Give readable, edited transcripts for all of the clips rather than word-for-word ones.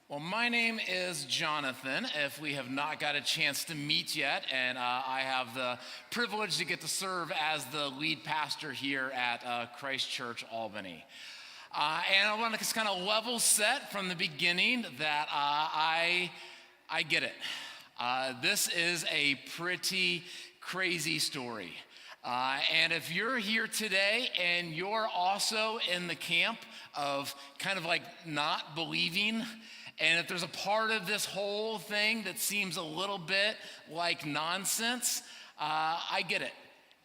Well, my name is Jonathan, if we have not got a chance to meet yet, and I have the privilege to get to serve as the lead pastor here at Christ Church Albany. And I want to just kind of level set from the beginning that I get it. This is a pretty crazy story. And if you're here today and you're also in the camp of kind of like not believing, and if there's a part of this whole thing that seems a little bit like nonsense, I get it.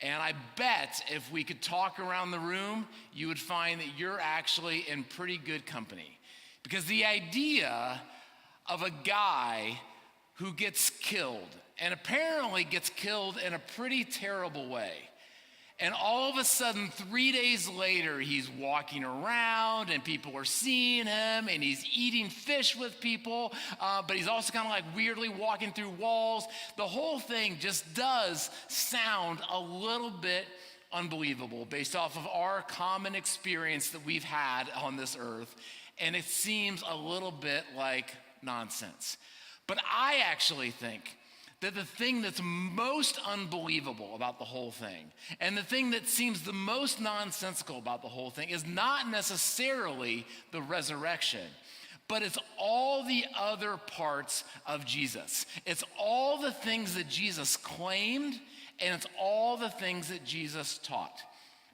And I bet if we could talk around the room, you would find that you're actually in pretty good company. Because the idea of a guy who gets killed, and apparently gets killed in a pretty terrible way, and all of a sudden, 3 days later, he's walking around and people are seeing him and he's eating fish with people, but he's also kind of like weirdly walking through walls. The whole thing just does sound a little bit unbelievable based off of our common experience that we've had on this earth. And it seems a little bit like nonsense. But I actually think that the thing that's most unbelievable about the whole thing, and the thing that seems the most nonsensical about the whole thing, is not necessarily the resurrection, but it's all the other parts of Jesus. It's all the things that Jesus claimed, and it's all the things that Jesus taught.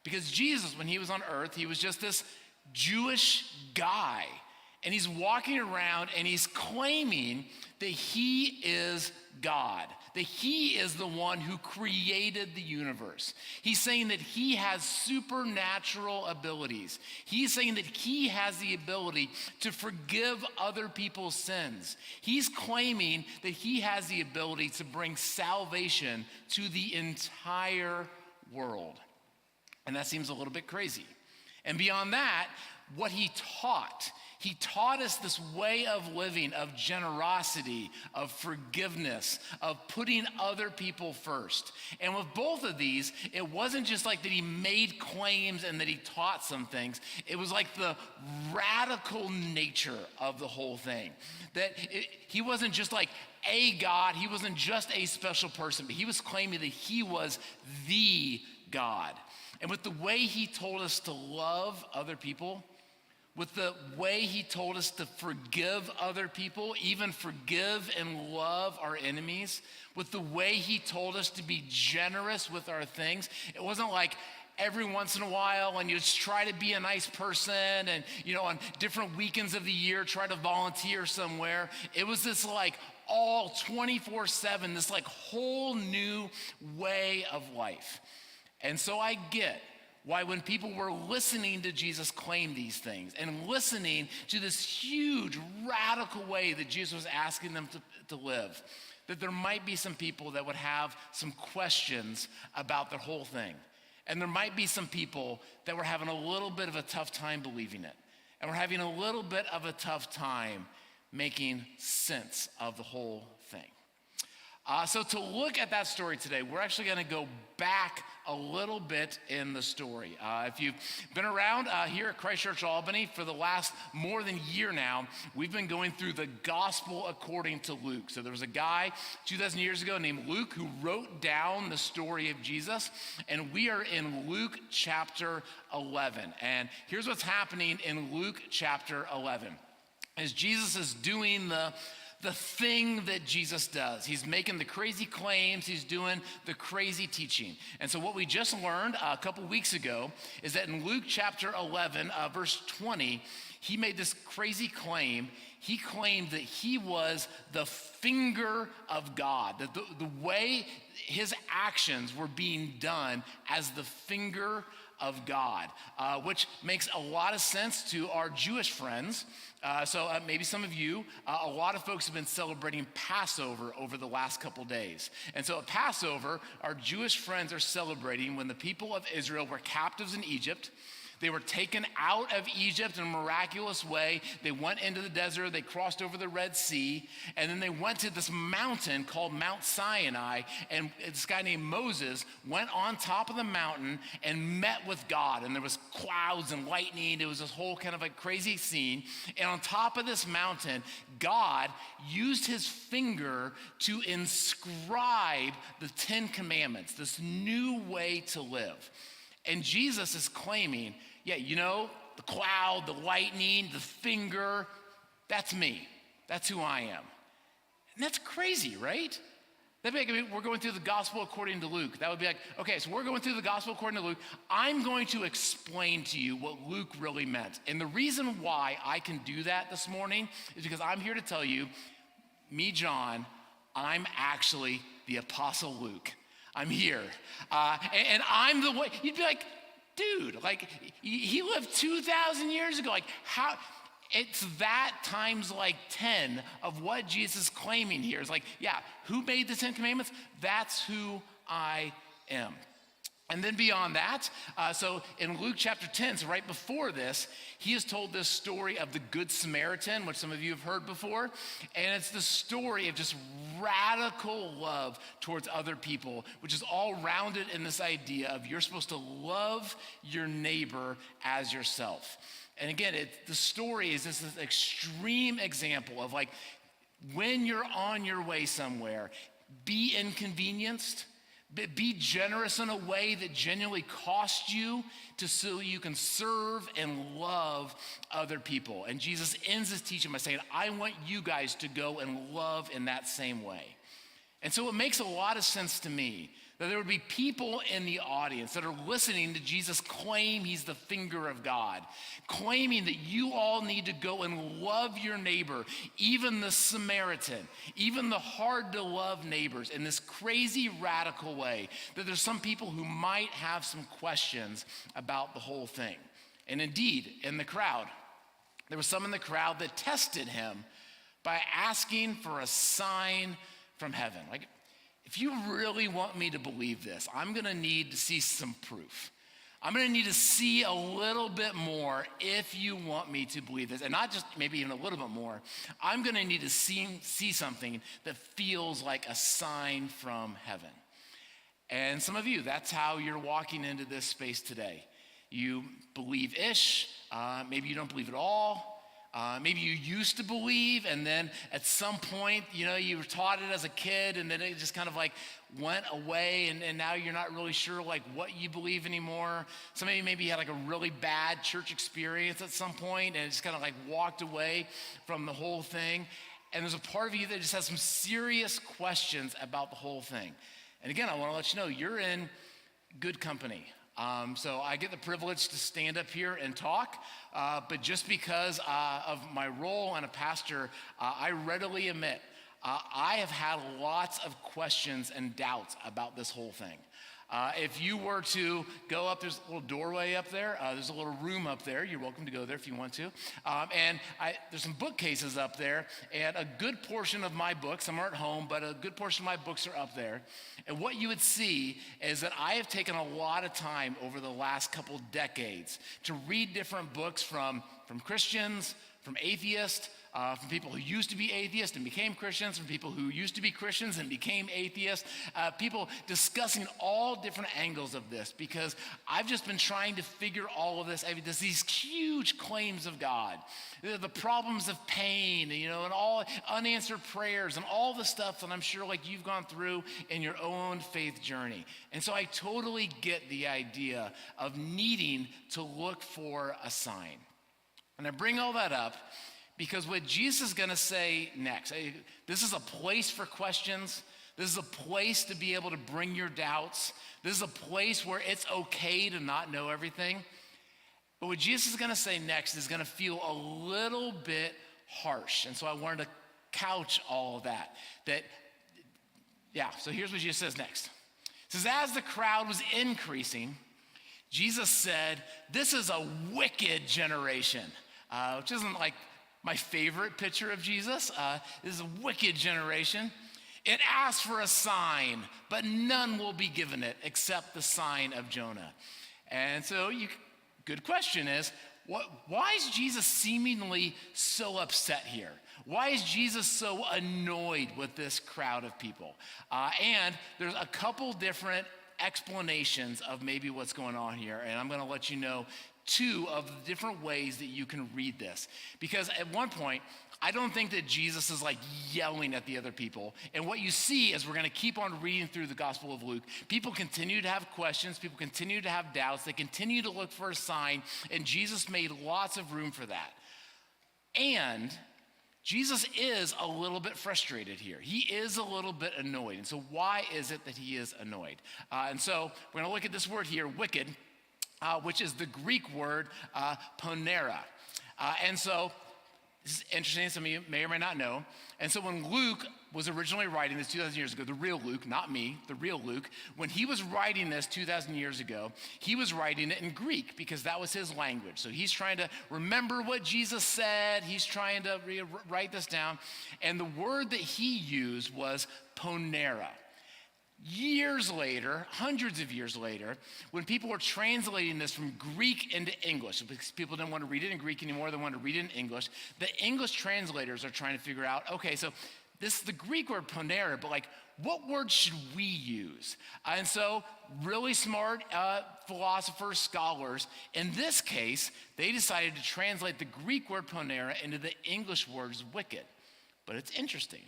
Because Jesus, when he was on earth, he was just this Jewish guy, and he's walking around and he's claiming that he is God, that he is the one who created the universe. He's saying that he has supernatural abilities. He's saying that he has the ability to forgive other people's sins. He's claiming that he has the ability to bring salvation to the entire world. And that seems a little bit crazy. And beyond that, what he taught us this way of living, of generosity, of forgiveness, of putting other people first. And with both of these, it wasn't just like that he made claims and that he taught some things. It was like the radical nature of the whole thing. He wasn't just like a God, he wasn't just a special person, but he was claiming that he was the God. And with the way he told us to love other people, with the way he told us to forgive other people, even forgive and love our enemies, with the way he told us to be generous with our things, it wasn't like every once in a while and you just try to be a nice person and, on different weekends of the year, try to volunteer somewhere. It was this like all 24/7, this like whole new way of life. And so I get why when people were listening to Jesus claim these things and listening to this huge radical way that Jesus was asking them to live, that there might be some people that would have some questions about the whole thing. And there might be some people that were having a little bit of a tough time believing it. And we're having a little bit of a tough time making sense of the whole thing. So to look at that story today, we're actually going to go back a little bit in the story. If you've been around here at Christ Church Albany for the last more than a year now, we've been going through the gospel according to Luke. So there was a guy 2,000 years ago named Luke who wrote down the story of Jesus, and we are in Luke chapter 11. And here's what's happening in Luke chapter 11. As Jesus is doing the thing that Jesus does. He's making the crazy claims, he's doing the crazy teaching. And so what we just learned a couple weeks ago is that in Luke chapter 11, verse 20, he made this crazy claim. He claimed that he was the finger of God, that the way his actions were being done as the finger of God, which makes a lot of sense to our Jewish friends. So maybe some of you, a lot of folks have been celebrating Passover over the last couple days. And so at Passover, our Jewish friends are celebrating when the people of Israel were captives in Egypt. They were taken out of Egypt in a miraculous way. They went into the desert, they crossed over the Red Sea, and then they went to this mountain called Mount Sinai, and this guy named Moses went on top of the mountain and met with God, and there was clouds and lightning. It was this whole kind of like crazy scene, and on top of this mountain, God used his finger to inscribe the 10 Commandments, this new way to live. And Jesus is claiming, yeah, you know, the cloud, the lightning, the finger, that's me. That's who I am. And that's crazy, right? That'd be like, I mean, we're going through the gospel according to Luke. That would be like, okay, so we're going through the gospel according to Luke. I'm going to explain to you what Luke really meant. And the reason why I can do that this morning is because I'm here to tell you, me, John, I'm actually the Apostle Luke. I'm here. And I'm the way. You'd be like, dude, like, he lived 2,000 years ago. Like, how? It's that times like 10 of what Jesus is claiming here. It's like, yeah, who made the 10 Commandments? That's who I am. And then beyond that, so in Luke chapter 10, so right before this, he has told this story of the Good Samaritan, which some of you have heard before. And it's the story of just radical love towards other people, which is all rounded in this idea of you're supposed to love your neighbor as yourself. And again, the story is this extreme example of like when you're on your way somewhere, be inconvenienced. Be generous in a way that genuinely costs you so you can serve and love other people. And Jesus ends his teaching by saying, I want you guys to go and love in that same way. And so it makes a lot of sense to me that there would be people in the audience that are listening to Jesus claim he's the finger of God, claiming that you all need to go and love your neighbor, even the Samaritan, even the hard to love neighbors in this crazy radical way, that there's some people who might have some questions about the whole thing. And indeed, in the crowd, there was some in the crowd that tested him by asking for a sign from heaven. Like, if you really want me to believe this, I'm going to need to see some proof. I'm going to need to see a little bit more if you want me to believe this. And not just maybe even a little bit more. I'm going to need to see something that feels like a sign from heaven. And some of you, that's how you're walking into this space today. You believe-ish, maybe you don't believe at all. Maybe you used to believe, and then at some point, you know, you were taught it as a kid, and then it just kind of like went away, and now you're not really sure like what you believe anymore. Some of you maybe had like a really bad church experience at some point, and it just kind of like walked away from the whole thing. And there's a part of you that just has some serious questions about the whole thing. And again, I want to let you know, you're in good company. So I get the privilege to stand up here and talk, but just because of my role and a pastor, I readily admit I have had lots of questions and doubts about this whole thing. If you were to go up, there's a little doorway up there. There's a little room up there. You're welcome to go there if you want to. There's some bookcases up there, and a good portion of my books, some are at home, but a good portion of my books are up there. And what you would see is that I have taken a lot of time over the last couple decades to read different books from Christians, from atheists, from people who used to be atheists and became Christians, from people who used to be Christians and became atheists, people discussing all different angles of this, because I've just been trying to figure all of this. I mean, there's these huge claims of God, the problems of pain, you know, and all unanswered prayers and all the stuff that I'm sure like you've gone through in your own faith journey. And so I totally get the idea of needing to look for a sign. And I bring all that up because what Jesus is going to say next, this is a place for questions. This is a place to be able to bring your doubts. This is a place where it's okay to not know everything. But what Jesus is going to say next is going to feel a little bit harsh. And so I wanted to couch all of that. So here's what Jesus says next. It says, as the crowd was increasing, Jesus said, this is a wicked generation, which isn't like my favorite picture of Jesus. This is a wicked generation. It asks for a sign, but none will be given it except the sign of Jonah. And so you good question is, why is Jesus seemingly so upset here? Why is Jesus so annoyed with this crowd of people? And there's a couple different explanations of maybe what's going on here, and I'm going to let you know two of the different ways that you can read this. Because at one point, I don't think that Jesus is like yelling at the other people. And what you see as we're going to keep on reading through the Gospel of Luke, people continue to have questions, people continue to have doubts, they continue to look for a sign, and Jesus made lots of room for that. And Jesus is a little bit frustrated here. He is a little bit annoyed. And so why is it that he is annoyed? And so we're going to look at this word here, wicked, which is the Greek word ponera. And so this is interesting, some of you may or may not know. And so when Luke was originally writing this 2,000 years ago, the real Luke, not me, the real Luke, when he was writing this 2,000 years ago, he was writing it in Greek because that was his language. So he's trying to remember what Jesus said. He's trying to write this down. And the word that he used was ponera. Years later, hundreds of years later, when people were translating this from Greek into English, because people didn't want to read it in Greek anymore, they wanted to read it in English, the English translators are trying to figure out, okay, so this is the Greek word ponera, but like, what word should we use? And so really smart philosophers, scholars, in this case, they decided to translate the Greek word ponera into the English words wicked. But it's interesting.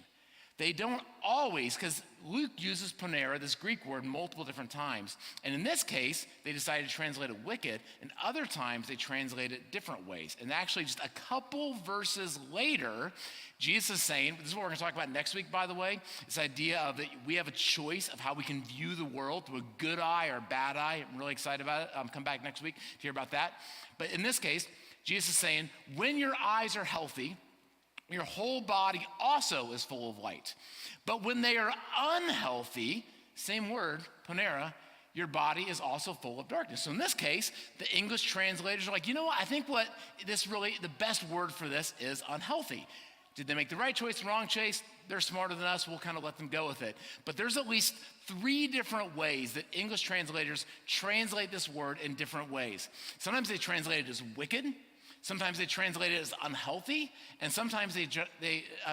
They don't always, because Luke uses ponera, this Greek word, multiple different times. And in this case, they decided to translate it wicked, and other times they translate it different ways. And actually, just a couple verses later, Jesus is saying, this is what we're going to talk about next week, by the way, this idea of that we have a choice of how we can view the world through a good eye or a bad eye. I'm really excited about it. Come back next week to hear about that. But in this case, Jesus is saying, when your eyes are healthy, your whole body also is full of light. But when they are unhealthy, same word, ponera, your body is also full of darkness. So in this case, the English translators are like, you know what? I think what the best word for this is unhealthy. Did they make the right choice, the wrong choice? They're smarter than us. We'll kind of let them go with it. But there's at least 3 different ways that English translators translate this word in different ways. Sometimes they translate it as wicked. Sometimes they translate it as unhealthy, and sometimes they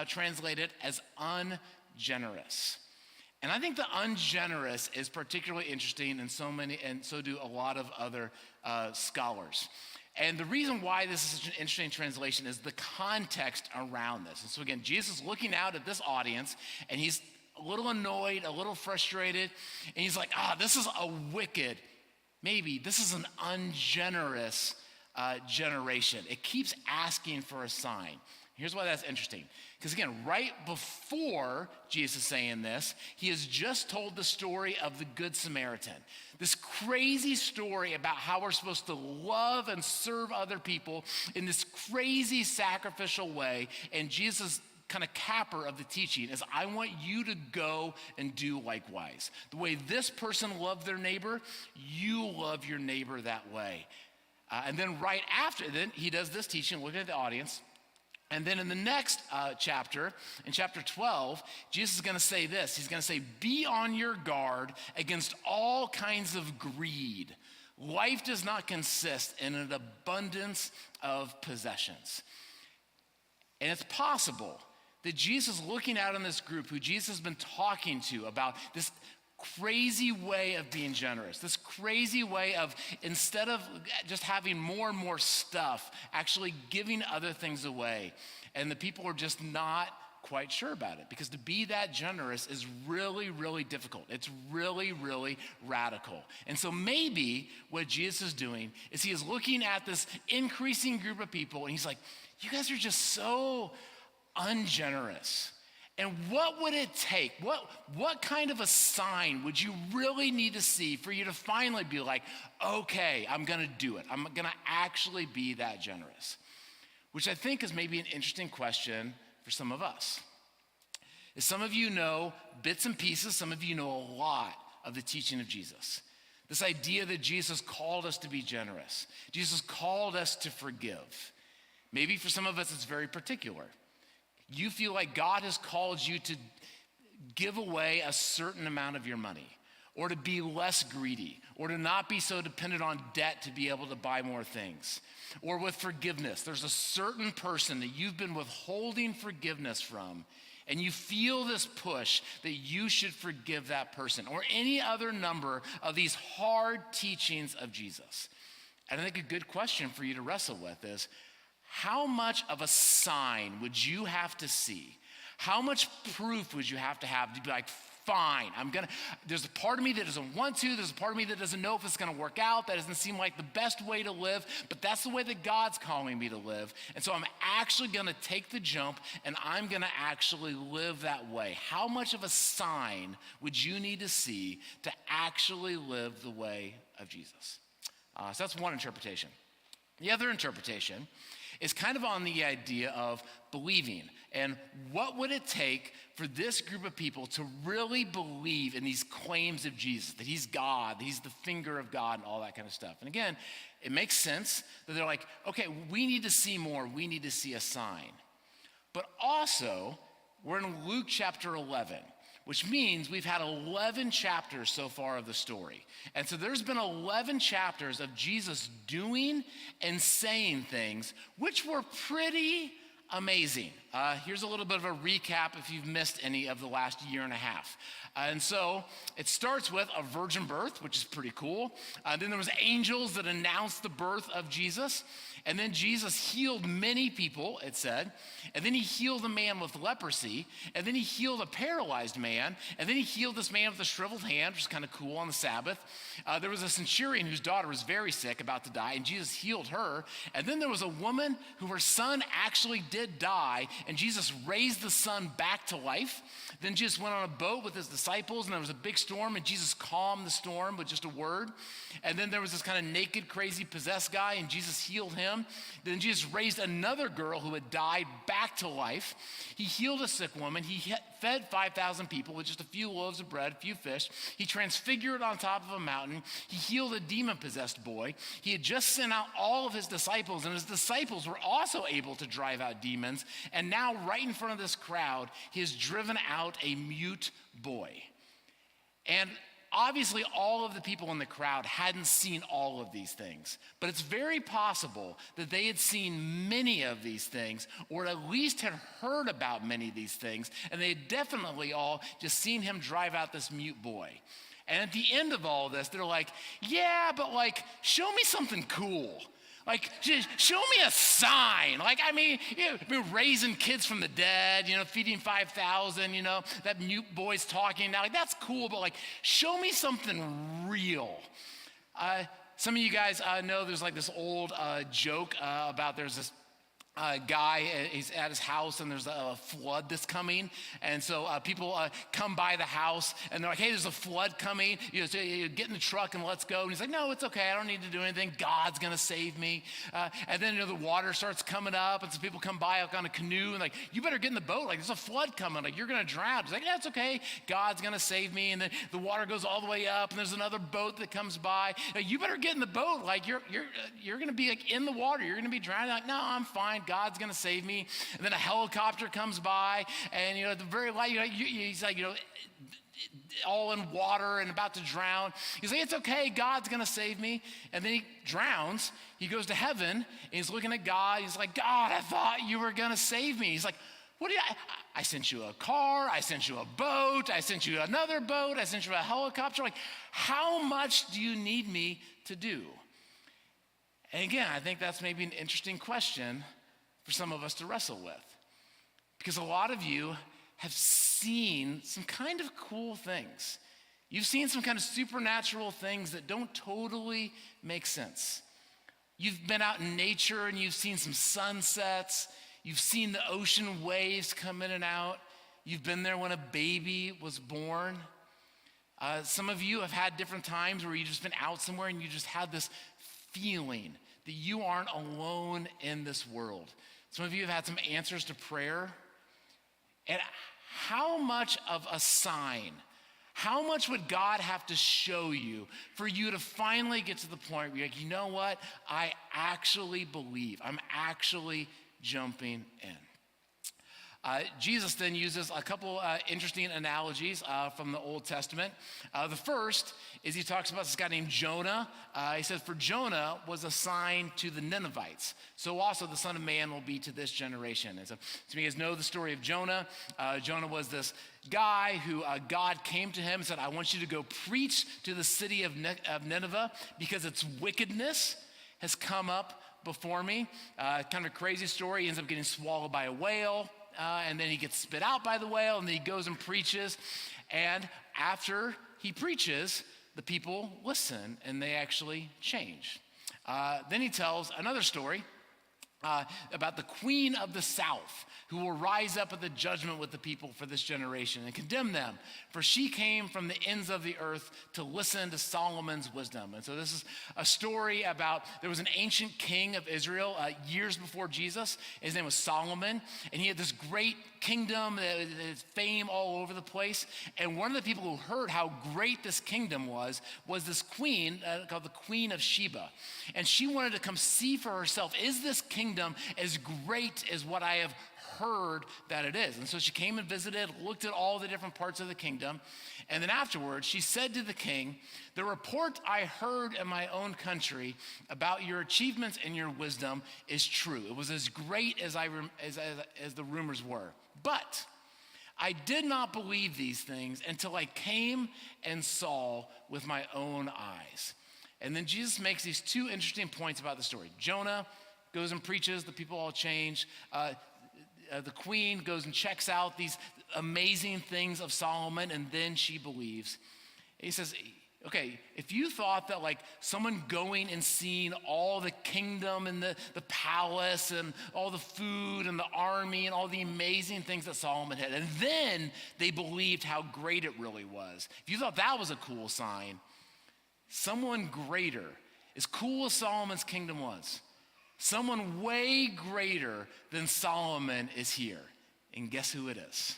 translate it as ungenerous. And I think the ungenerous is particularly interesting, and so do a lot of other scholars. And the reason why this is such an interesting translation is the context around this. And so again, Jesus is looking out at this audience, and he's a little annoyed, a little frustrated, and he's like, this is a wicked, maybe this is an ungenerous generation. It keeps asking for a sign. Here's why that's interesting. Because again, right before Jesus is saying this, he has just told the story of the Good Samaritan. This crazy story about how we're supposed to love and serve other people in this crazy sacrificial way. And Jesus' kind of capper of the teaching is, I want you to go and do likewise. The way this person loved their neighbor, you love your neighbor that way. And then right after, then he does this teaching, looking at the audience. And then in the next chapter, in chapter 12, Jesus is going to say this. He's going to say, be on your guard against all kinds of greed. Life does not consist in an abundance of possessions. And it's possible that Jesus, looking out on this group who Jesus has been talking to about this crazy way of being generous, this crazy way of, instead of just having more and more stuff, actually giving other things away. And the people are just not quite sure about it, because to be that generous is really, really difficult. It's really, really radical. And so maybe what Jesus is doing is he is looking at this increasing group of people, and he's like, you guys are just so ungenerous. And what would it take? What kind of a sign would you really need to see for you to finally be like, okay, I'm going to do it. I'm going to actually be that generous? Which I think is maybe an interesting question for some of us. As some of you know bits and pieces, some of you know a lot of the teaching of Jesus. This idea that Jesus called us to be generous. Jesus called us to forgive. Maybe for some of us it's very particular. You feel like God has called you to give away a certain amount of your money, or to be less greedy, or to not be so dependent on debt to be able to buy more things. Or with forgiveness, there's a certain person that you've been withholding forgiveness from, and you feel this push that you should forgive that person, or any other number of these hard teachings of Jesus. And I think a good question for you to wrestle with is, how much of a sign would you have to see? How much proof would you have to be like, fine, there's a part of me that doesn't want to, there's a part of me that doesn't know if it's gonna work out, that doesn't seem like the best way to live, but that's the way that God's calling me to live. And so I'm actually gonna take the jump and I'm gonna actually live that way. How much of a sign would you need to see to actually live the way of Jesus? So that's one interpretation. The other interpretation is kind of on the idea of believing. And what would it take for this group of people to really believe in these claims of Jesus, that he's God, that he's the finger of God, and all that kind of stuff? And again, it makes sense that they're like, okay, we need to see more. We need to see a sign. But also, we're in Luke chapter 11, which means we've had 11 chapters so far of the story. And so there's been 11 chapters of Jesus doing and saying things which were pretty amazing. Here's a little bit of a recap if you've missed any of the last year and a half. And so it starts with a virgin birth, which is pretty cool. Then there was angels that announced the birth of Jesus. And then Jesus healed many people, it said. And then he healed a man with leprosy. And then he healed a paralyzed man. And then he healed this man with a shriveled hand, which is kind of cool on the Sabbath. There was a centurion whose daughter was very sick, about to die, and Jesus healed her. And then there was a woman who her son actually did die, and Jesus raised the son back to life. Then Jesus went on a boat with his disciples, and there was a big storm, and Jesus calmed the storm with just a word. And then there was this kind of naked, crazy, possessed guy, and Jesus healed him. Then Jesus raised another girl who had died back to life. He healed a sick woman. He fed 5,000 people with just a few loaves of bread, a few fish. He transfigured on top of a mountain. He healed a demon-possessed boy. He had just sent out all of his disciples, and his disciples were also able to drive out demons. And now, right in front of this crowd, he has driven out a mute boy. And obviously, all of the people in the crowd hadn't seen all of these things, but it's very possible that they had seen many of these things, or at least had heard about many of these things, and they had definitely all just seen him drive out this mute boy. And at the end of all this, they're like, yeah, but like, show me something cool. Like, show me a sign. Like, raising kids from the dead, feeding 5,000, that mute boy's talking now. Like, that's cool, but like, show me something real. Some of you guys know there's like this old joke about there's this guy, he's at his house and there's a flood that's coming. And so people come by the house and they're like, hey, there's a flood coming. So you get in the truck and let's go. And he's like, no, it's okay. I don't need to do anything. God's going to save me. And then the water starts coming up and some people come by like on a canoe and like, you better get in the boat. Like there's a flood coming. Like you're going to drown. He's like, yeah, it's okay. God's going to save me. And then the water goes all the way up and there's another boat that comes by. Like, you better get in the boat. Like you're going to be like in the water. You're going to be drowning. Like, no, I'm fine. God's going to save me. And then a helicopter comes by and, at the very light, he's like, all in water and about to drown. He's like, it's okay. God's going to save me. And then he drowns. He goes to heaven and he's looking at God. He's like, God, I thought you were going to save me. He's like, what did I sent you a car. I sent you a boat. I sent you another boat. I sent you a helicopter. Like, how much do you need me to do? And again, I think that's maybe an interesting question for some of us to wrestle with. Because a lot of you have seen some kind of cool things. You've seen some kind of supernatural things that don't totally make sense. You've been out in nature and you've seen some sunsets. You've seen the ocean waves come in and out. You've been there when a baby was born. Some of you have had different times where you've just been out somewhere and you just had this feeling that you aren't alone in this world. Some of you have had some answers to prayer. And how much of a sign, how much would God have to show you for you to finally get to the point where you're like, you know what? I actually believe. I'm actually jumping in. Jesus then uses a couple interesting analogies from the Old Testament. The first is he talks about this guy named Jonah. He says, for Jonah was a sign to the Ninevites, so also the Son of Man will be to this generation. And so you guys know the story of Jonah. Jonah was this guy who God came to him and said, I want you to go preach to the city of Nineveh because its wickedness has come up before me. Kind of a crazy story. He ends up getting swallowed by a whale. And then he gets spit out by the whale, and then he goes and preaches. And after he preaches, the people listen, and they actually change. Then he tells another story about the queen of the south, who will rise up at the judgment with the people for this generation and condemn them. For she came from the ends of the earth to listen to Solomon's wisdom. And so this is a story about, there was an ancient king of Israel years before Jesus. His name was Solomon. And he had this great kingdom, his fame all over the place. And one of the people who heard how great this kingdom was this queen called the Queen of Sheba. And she wanted to come see for herself, is this kingdom as great as what I have heard that it is? And so she came and visited, looked at all the different parts of the kingdom. And then afterwards, she said to the king, the report I heard in my own country about your achievements and your wisdom is true. It was as great as the rumors were. But I did not believe these things until I came and saw with my own eyes. And then Jesus makes these two interesting points about the story. Jonah goes and preaches, the people all change. The queen goes and checks out these amazing things of Solomon, and then she believes. He says, okay, if you thought that like someone going and seeing all the kingdom and the palace and all the food and the army and all the amazing things that Solomon had, and then they believed how great it really was, if you thought that was a cool sign, someone greater, as cool as Solomon's kingdom was, someone way greater than Solomon is here. And guess who it is?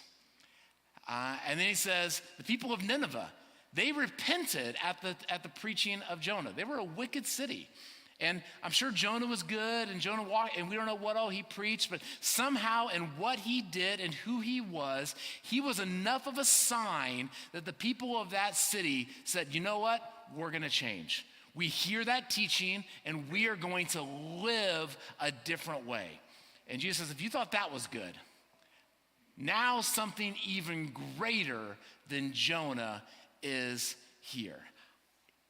And then he says, the people of Nineveh, they repented at the preaching of Jonah. They were a wicked city. And I'm sure Jonah was good, and Jonah walked, and we don't know what all he preached, but somehow in what he did and who he was enough of a sign that the people of that city said, you know what? We're going to change. We hear that teaching, and we are going to live a different way. And Jesus says, if you thought that was good, now something even greater than Jonah is here.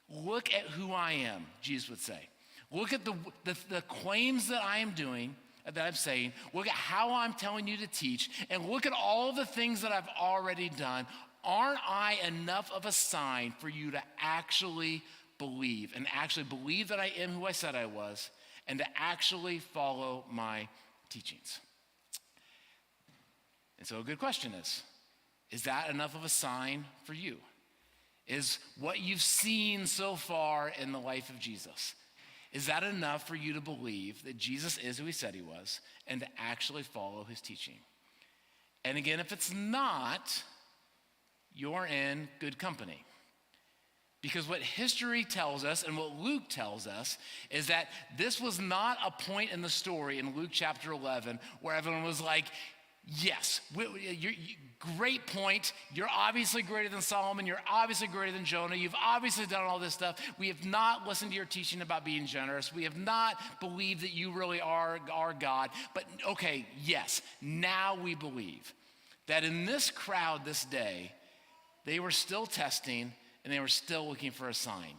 Look at who I am, Jesus would say. Look at the claims that I am doing, that I'm saying. Look at how I'm telling you to teach, and look at all the things that I've already done. Aren't I enough of a sign for you to actually believe, and actually believe that I am who I said I was, and to actually follow my teachings? And so a good question is that enough of a sign for you? Is what you've seen so far in the life of Jesus, is that enough for you to believe that Jesus is who he said he was, and to actually follow his teaching? And again, if it's not, you're in good company. Because what history tells us and what Luke tells us is that this was not a point in the story in Luke chapter 11 where everyone was like, yes, great point. You're obviously greater than Solomon. You're obviously greater than Jonah. You've obviously done all this stuff. We have not listened to your teaching about being generous. We have not believed that you really are our God. But okay, yes, now we believe that in this crowd this day, they were still testing and they were still looking for a sign.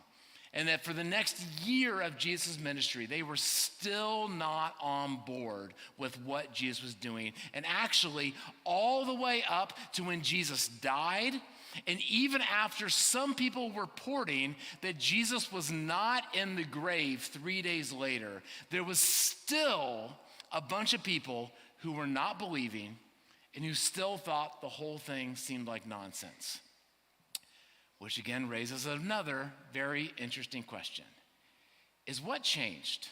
And that for the next year of Jesus' ministry, they were still not on board with what Jesus was doing. And actually, all the way up to when Jesus died, and even after some people were reporting that Jesus was not in the grave 3 days later, there was still a bunch of people who were not believing and who still thought the whole thing seemed like nonsense. Which again raises another very interesting question. Is what changed?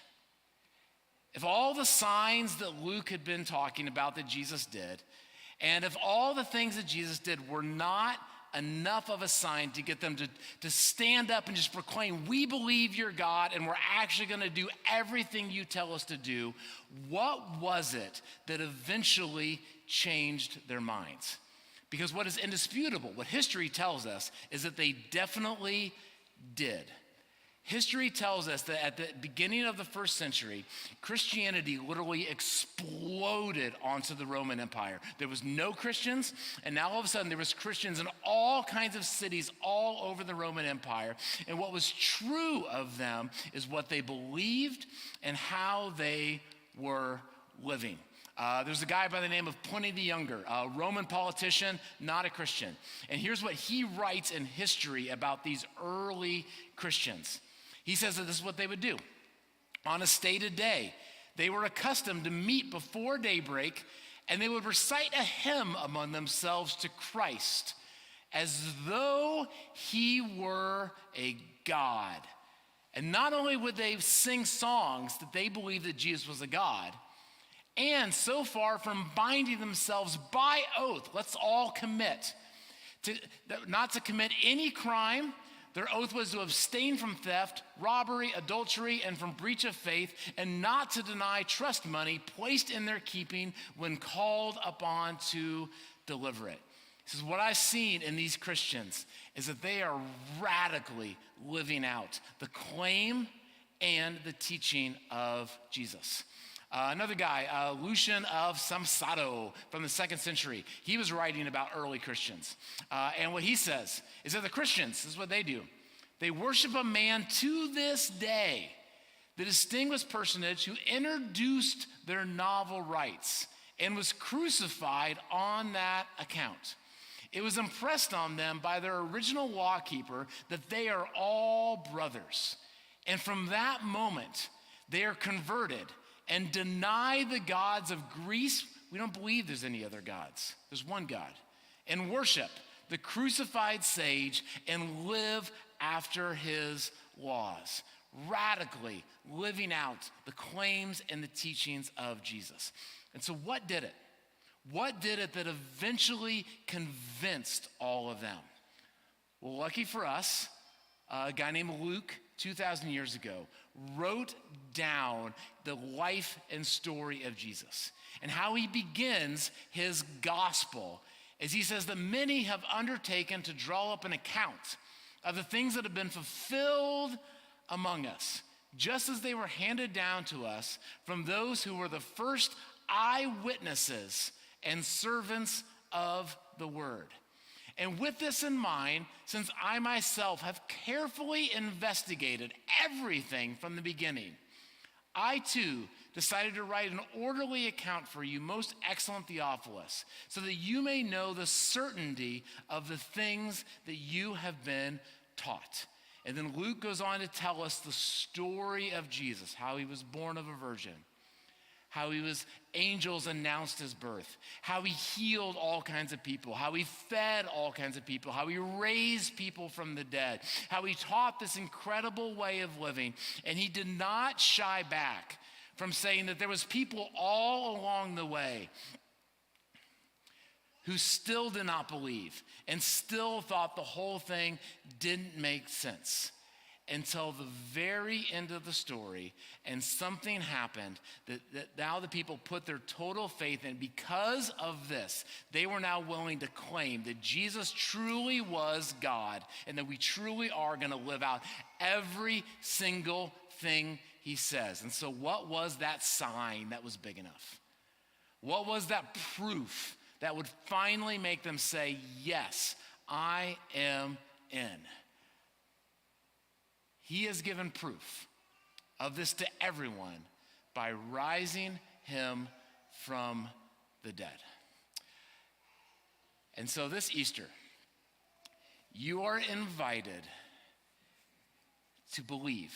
If all the signs that Luke had been talking about that Jesus did, and if all the things that Jesus did were not enough of a sign to get them to stand up and just proclaim, we believe you're God and we're actually going to do everything you tell us to do. What was it that eventually changed their minds? Because what is indisputable, what history tells us, is that they definitely did. History tells us that at the beginning of the first century, Christianity literally exploded onto the Roman Empire. There was no Christians, and now all of a sudden there was Christians in all kinds of cities all over the Roman Empire. And what was true of them is what they believed and how they were living. There's a guy by the name of Pliny the Younger, a Roman politician, not a Christian. And here's what he writes in history about these early Christians. He says that this is what they would do. On a stated day, they were accustomed to meet before daybreak, and they would recite a hymn among themselves to Christ, as though he were a god. And not only would they sing songs that they believed that Jesus was a god, and so far from binding themselves by oath, let's all commit, not to commit any crime. Their oath was to abstain from theft, robbery, adultery, and from breach of faith, and not to deny trust money placed in their keeping when called upon to deliver it. He says, what I've seen in these Christians is that they are radically living out the claim and the teaching of Jesus. Another guy, Lucian of Samosata from the 2nd century, he was writing about early Christians. And what he says is that the Christians, this is what they do. They worship a man to this day, the distinguished personage who introduced their novel rites and was crucified on that account. It was impressed on them by their original lawkeeper that they are all brothers. And from that moment, they are converted and deny the gods of Greece. We don't believe there's any other gods. There's one God. And worship the crucified sage and live after his laws, radically living out the claims and the teachings of Jesus. And so what did it? What did it that eventually convinced all of them? Well, lucky for us, a guy named Luke, 2,000 years ago, wrote down the life and story of Jesus and how he begins his gospel as he says that many have undertaken to draw up an account of the things that have been fulfilled among us, just as they were handed down to us from those who were the first eyewitnesses and servants of the word. And with this in mind, since I myself have carefully investigated everything from the beginning, I too decided to write an orderly account for you, most excellent Theophilus, so that you may know the certainty of the things that you have been taught. And then Luke goes on to tell us the story of Jesus, how he was born of a virgin, how angels announced his birth, how he healed all kinds of people, how he fed all kinds of people, how he raised people from the dead, how he taught this incredible way of living. And he did not shy back from saying that there was people all along the way who still did not believe and still thought the whole thing didn't make sense. Until the very end of the story, and something happened that now the people put their total faith in. Because of this, they were now willing to claim that Jesus truly was God and that we truly are going to live out every single thing he says. And so what was that sign that was big enough? What was that proof that would finally make them say, yes, I am in? He has given proof of this to everyone by rising him from the dead. And so this Easter, you are invited to believe.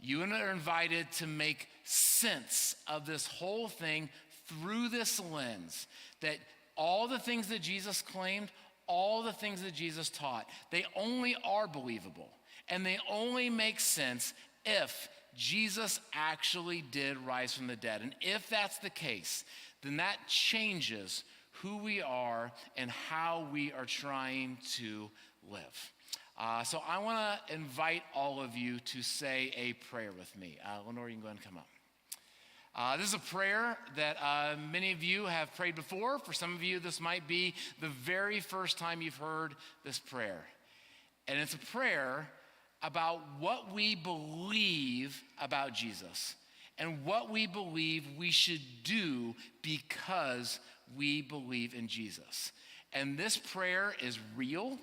You are invited to make sense of this whole thing through this lens, that all the things that Jesus claimed, all the things that Jesus taught, they only are believable. And they only make sense if Jesus actually did rise from the dead. And if that's the case, then that changes who we are and how we are trying to live. So I want to invite all of you to say a prayer with me. Lenore, you can go ahead and come up. This is a prayer that many of you have prayed before. For some of you, this might be the very first time you've heard this prayer. And it's a prayer about what we believe about Jesus and what we believe we should do because we believe in Jesus. And this prayer is real,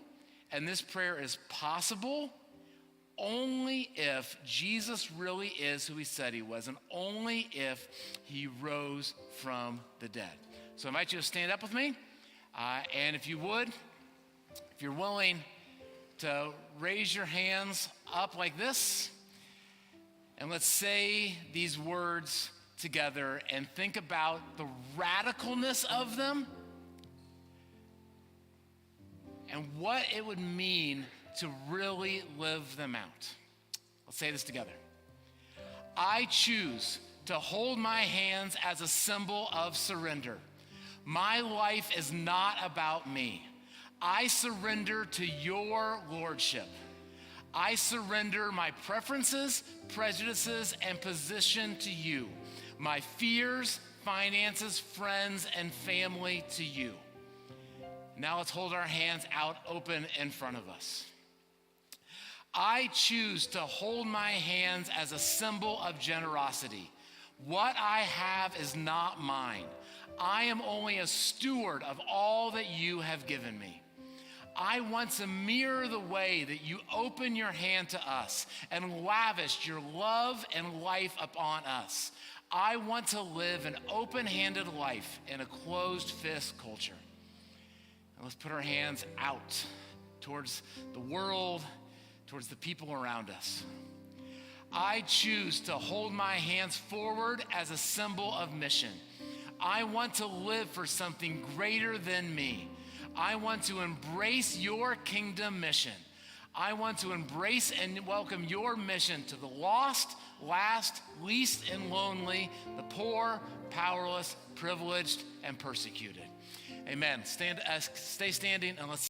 and this prayer is possible only if Jesus really is who he said he was, and only if he rose from the dead. So I invite you to stand up with me, and if you would, if you're willing to raise your hands up like this, and let's say these words together and think about the radicalness of them and what it would mean to really live them out. Let's say this together. I choose to hold my hands as a symbol of surrender. My life is not about me. I surrender to your lordship. I surrender my preferences, prejudices, and position to you. My fears, finances, friends, and family to you. Now let's hold our hands out open in front of us. I choose to hold my hands as a symbol of generosity. What I have is not mine. I am only a steward of all that you have given me. I want to mirror the way that you open your hand to us and lavish your love and life upon us. I want to live an open-handed life in a closed-fist culture. And let's put our hands out towards the world, towards the people around us. I choose to hold my hands forward as a symbol of mission. I want to live for something greater than me. I want to embrace your kingdom mission. I want to embrace and welcome your mission to the lost, last, least, and lonely, the poor, powerless, privileged, and persecuted. Amen. Stay standing and let's